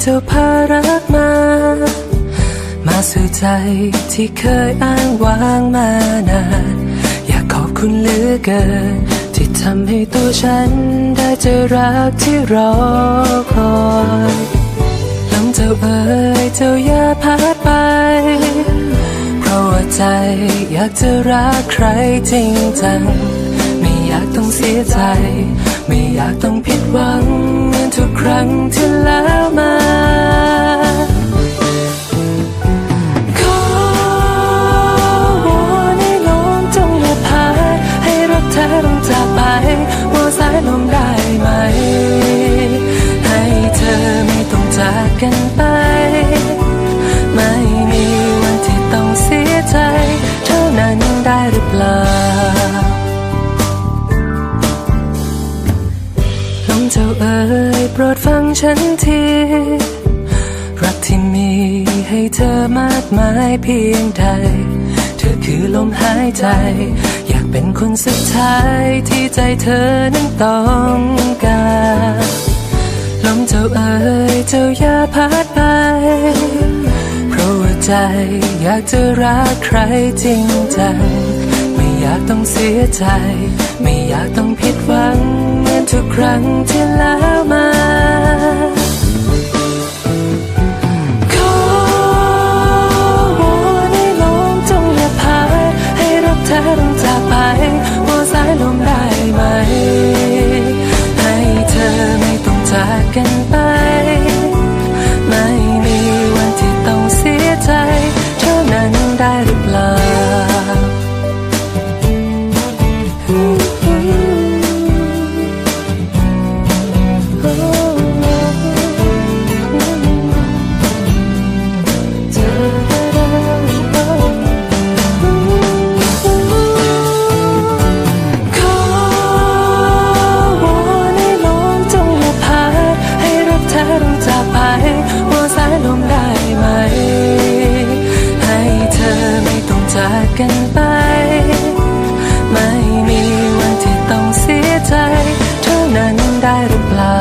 เจ้าพารักมาสู่ใจที่เคยอ้างว้างมานานอยากขอบคุณเหลือเกินที่ทำให้ตัวฉันได้เจอรักที่รอคอยลมเจ้าเอ๋ยเจ้าอย่าพัดไปเพราะว่าใจอยากจะรักใครจริงจังไม่อยากต้องเสียใจไม่อยากต้องผิดหวังเหมือนทุกครั้งที่แล้วมาขอวอนให้ลมจงอย่าพาให้รักเธอต้องจากไปว่าสายลมได้ไหมให้เธอไม่ต้องจากกันไปไม่มีวันที่ต้องเสียใจเท่านั้นได้หรือเปล่าลมเจ้าเอ๋ยโปรดฟังฉันทีรักที่มีให้เธอมากมายเพียงใดเธอคือลมหายใจอยากเป็นคนสุดท้ายที่ใจเธอนั้นต้องการลมเจ้าเอ๋ยเจ้าอย่าพัดไปเพราะว่าใจอยากจะรักใครจริงจังไม่อยากต้องเสียใจไม่อยากต้องผิดหวังเหมือนทุกครั้งที่แล้วมาขอวอนให้ลมจงอย่าพาให้รักเธอต้องจากไปว่าสายลมได้ไหมให้เธอไม่ต้องจากกันไปไม่มีวันที่ต้องเสียใจเท่านั้นได้หรือเปล่าจากกันไปไม่มีวันที่ต้องเสียใจเท่านั้นได้หรือเปล่า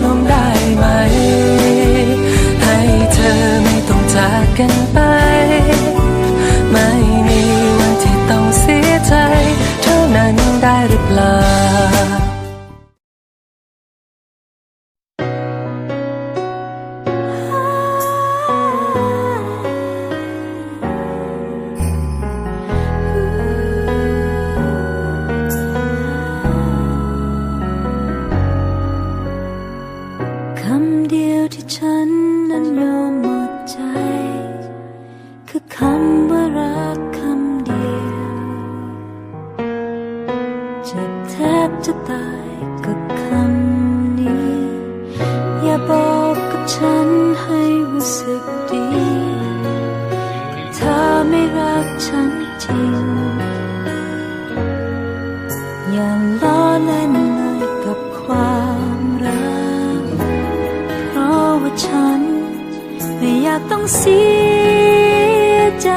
ลมได้ไหมให้เธอไม่ต้องจากกันไปไม่มีวันที่ต้องเสียใจเท่านั้นได้หรือเปล่าคำเดียวที่ฉันนั้นยอมหมดใจคือคำว่ารักคำเดียวเจ็บแทบจะตายกับคำนี้อย่าบอกกับฉันให้รู้สึกดีถ้าไม่รักฉันจริงอย่าล้อเล่นเลยกับความรักเพราะว่าฉันไม่อยากต้องเสียใจ